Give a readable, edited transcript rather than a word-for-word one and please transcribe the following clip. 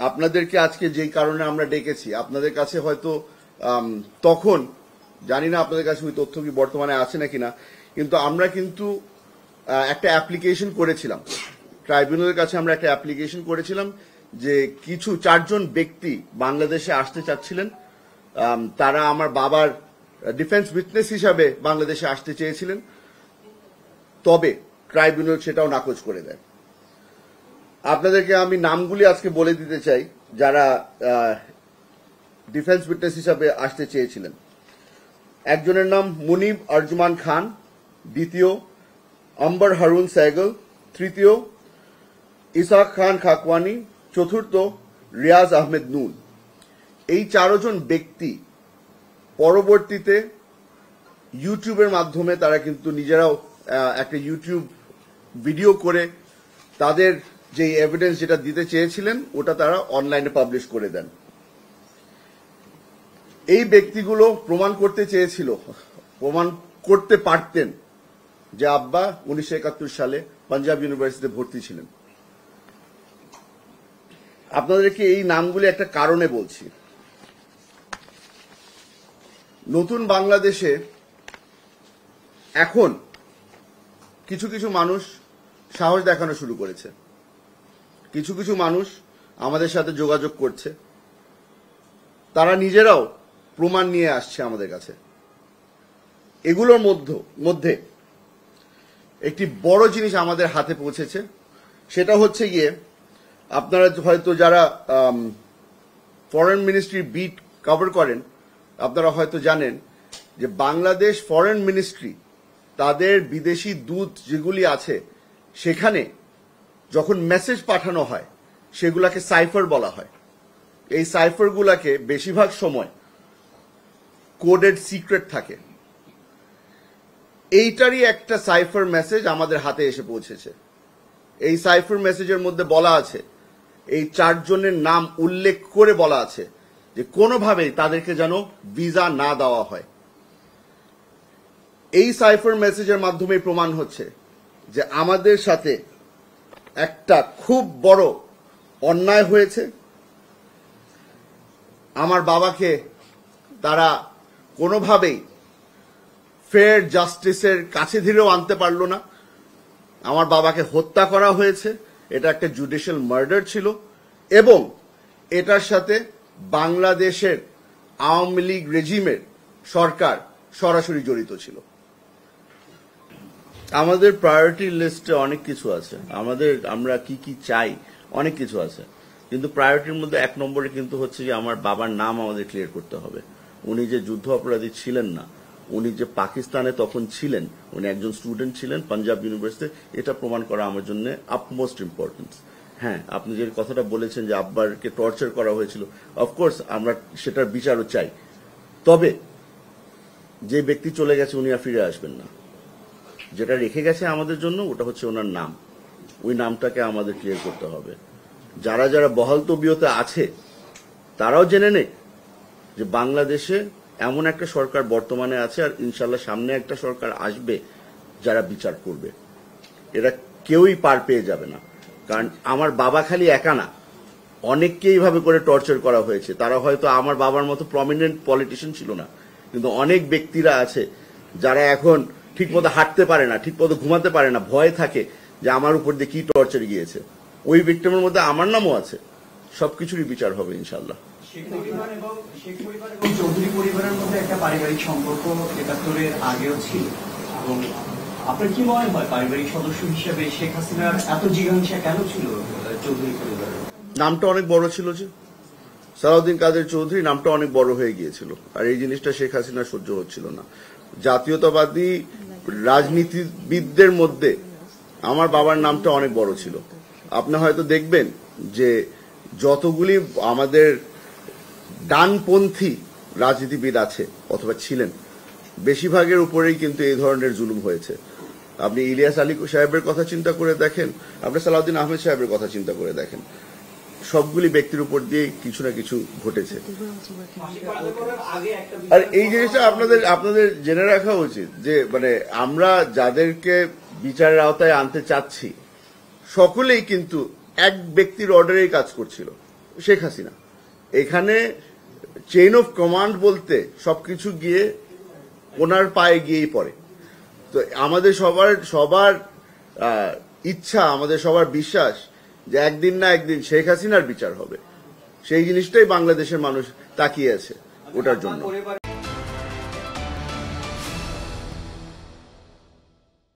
আপনাদেরকে আজকে যেই কারণে আমরা ডেকেছি, আপনাদের কাছে হয়তো তখন জানি না আপনাদের কাছে ওই তথ্য কি বর্তমানে আছে নাকি না, কিন্তু আমরা কিন্তু একটা অ্যাপ্লিকেশন করেছিলাম ট্রাইব্যুনালের কাছে। আমরা একটা অ্যাপ্লিকেশন করেছিলাম যে কিছু 4 জন ব্যক্তি বাংলাদেশে আসতে চাচ্ছিলেন। তারা আমার বাবার ডিফেন্স উইটনেস হিসাবে বাংলাদেশে আসতে চেয়েছিলেন, তবে ট্রাইব্যুনাল সেটাও নাকচ করে দেয়। আপনাদেরকে আমি নামগুলি আজকে বলে দিতে চাই যারা ডিফেন্স উইটনেস হিসাবে আসতে চেয়েছিলেন। একজনের নাম মুনিব আরজমান খান, দ্বিতীয় আম্বর হারুন সাইগল, তৃতীয় ইসাক খান খাকওয়ানি, চতুর্থ রিয়াজ আহমেদ নুন। এই 4 জন ব্যক্তি পরবর্তীতে ইউটিউবের মাধ্যমে তারা কিন্তু নিজেরাও একটা ইউটিউব ভিডিও করে তাদের যে এভিডেন্স যেটা দিতে চেয়েছিলেন ওটা তারা অনলাইনে পাবলিশ করে দেন। এই ব্যক্তিগুলো প্রমাণ করতে চেয়েছিল, প্রমাণ করতে পারতেন যে আব্বা 1971 সালে পাঞ্জাব ইউনিভার্সিটিতে ভর্তি ছিলেন। আপনাদেরকে এই নামগুলি একটা কারণে বলছি। নতুন বাংলাদেশে এখন কিছু কিছু মানুষ সাহস দেখানো শুরু করেছে, কিছু কিছু মানুষ আমাদের সাথে যোগাযোগ করছে, তারা নিজেরাও প্রমাণ নিয়ে আসছে আমাদের কাছে। এগুলোর মধ্যে একটি বড় জিনিস আমাদের হাতে পৌঁছেছে, সেটা হচ্ছে গিয়ে আপনারা হয়তো যারা ফরেন মিনিস্ট্রি বিট কভার করেন আপনারা হয়তো জানেন যে বাংলাদেশ ফরেন মিনিস্ট্রি তাদের বিদেশি দূত যেগুলি আছে সেখানে যখন মেসেজ পাঠানো হয় সেগুলাকে সাইফার বলা হয়। এই সাইফারগুলাকে বেশিরভাগ সময় কোডেড সিক্রেট থাকে। এইটারই একটা সাইফার মেসেজ আমাদের হাতে এসে পৌঁছেছে। এই সাইফার মেসেজের মধ্যে বলা আছে, এই 4 জনের নাম উল্লেখ করে বলা আছে যে কোনোভাবেই তাদেরকে যেন ভিসা না দেওয়া হয়। এই সাইফার মেসেজের মাধ্যমে প্রমাণ হচ্ছে যে আমাদের সাথে একটা খুব বড় অন্যায় হয়েছে। আমার বাবাকে তারা কোনোভাবেই ফেয়ার জাস্টিসের কাছে ধীরেও আনতে পারল না। আমার বাবাকে হত্যা করা হয়েছে, এটা একটা জুডিশিয়াল মার্ডার ছিল, এবং এটার সাথে বাংলাদেশের আওয়ামী লীগ রেজিমের সরকার সরাসরি জড়িত ছিল। আমাদের প্রায়োরিটি লিস্টে অনেক কিছু আছে, আমরা কি কি চাই অনেক কিছু আছে, কিন্তু প্রায়োরিটির মধ্যে 1 নম্বরে কিন্তু হচ্ছে যে আমার বাবার নাম আমাদের ক্লিয়ার করতে হবে। উনি যে যুদ্ধ অপরাধী ছিলেন না, উনি যে পাকিস্তানে তখন ছিলেন, উনি একজন স্টুডেন্ট ছিলেন পাঞ্জাব ইউনিভার্সিটি, এটা প্রমাণ করা আমার জন্য আপমোস্ট ইম্পর্টেন্স। হ্যাঁ, আপনি যে কথাটা বলেছেন যে আব্বারকে টর্চার করা হয়েছিল, অফকোর্স আমরা সেটার বিচারও চাই, তবে যে ব্যক্তি চলে গেছে উনি আর ফিরে আসবেন না। যেটা রেখে গেছে আমাদের জন্য ওটা হচ্ছে ওনার নাম, ওই নামটাকে আমাদের ক্লিয়ার করতে হবে। যারা যারা বহাল তবিয়তে আছে তারাও জেনে নেই যে বাংলাদেশে এমন একটা সরকার বর্তমানে আছে, আর ইনশাল্লাহ সামনে একটা সরকার আসবে যারা বিচার করবে। এরা কেউই পার পেয়ে যাবে না, কারণ আমার বাবা খালি একা না, অনেককে এইভাবে করে টর্চার করা হয়েছে। তারা হয়তো আমার বাবার মতো প্রমিনেন্ট পলিটিশিয়ান ছিল না, কিন্তু অনেক ব্যক্তিরা আছে যারা এখন ঠিকমতো হাঁটতে পারে না, ঠিকমতো ঘুমাতে পারে না, ভয় থাকে যে আমার উপর দিয়ে কি টর্চার গিয়েছে। ওই ভিক্টিমের মধ্যে আমার নামও আছে। সবকিছুরই বিচার হবে ইনশাল্লাহ। চৌধুরী পরিবারের মধ্যে একটা পারিবারিক সম্পর্ক ৭১-এর আগেও ছিল, এবং আপনার কি মনে হয় পারিবারিক সদস্য হিসেবে শেখ হাসিনার এত জিজ্ঞাসা কেন ছিল চৌধুরী পরিবারের? নামটা অনেক বড় ছিল, যে সালাউদ্দিন কাদের চৌধুরী নামটা অনেক বড় হয়ে গিয়েছিল, আর এই জিনিসটা শেখ হাসিনা সহ্য হচ্ছিল না। জাতীয়তাবাদী রাজনীতিবিদদের মধ্যে আমার বাবার নামটা অনেক বড় ছিল। আপনি হয়তো দেখবেন যে যতগুলি আমাদের ডানপন্থী রাজনীতিবিদ আছে অথবা ছিলেন, বেশিরভাগের উপরেই কিন্তু এই ধরনের জুলুম হয়েছে। আপনি ইলিয়াস আলী সাহেবের কথা চিন্তা করে দেখেন, আপনি সালাউদ্দিন আহমেদ সাহেবের কথা চিন্তা করে দেখেন, সবগুলি ব্যক্তির উপর দিয়ে কিছু না কিছু ঘটেছে। আর এই জিনিসটা আপনাদের জেনে রাখা উচিত যে মানে আমরা যাদেরকে বিচারের আওতায় আনতে চাচ্ছি সকলেই কিন্তু এক ব্যক্তির অর্ডারেই কাজ করছিল। শেখ হাসিনা। এখানে চেইন অফ কমান্ড বলতে সবকিছু গিয়ে ওনার পায়ে গিয়েই পড়ে। তো আমাদের সবার ইচ্ছা, আমাদের সবার বিশ্বাস যে একদিন না একদিন শেখ হাসিনার বিচার হবে। সেই জিনিসটাই বাংলাদেশের মানুষ তাকিয়ে আছে ওটার জন্য।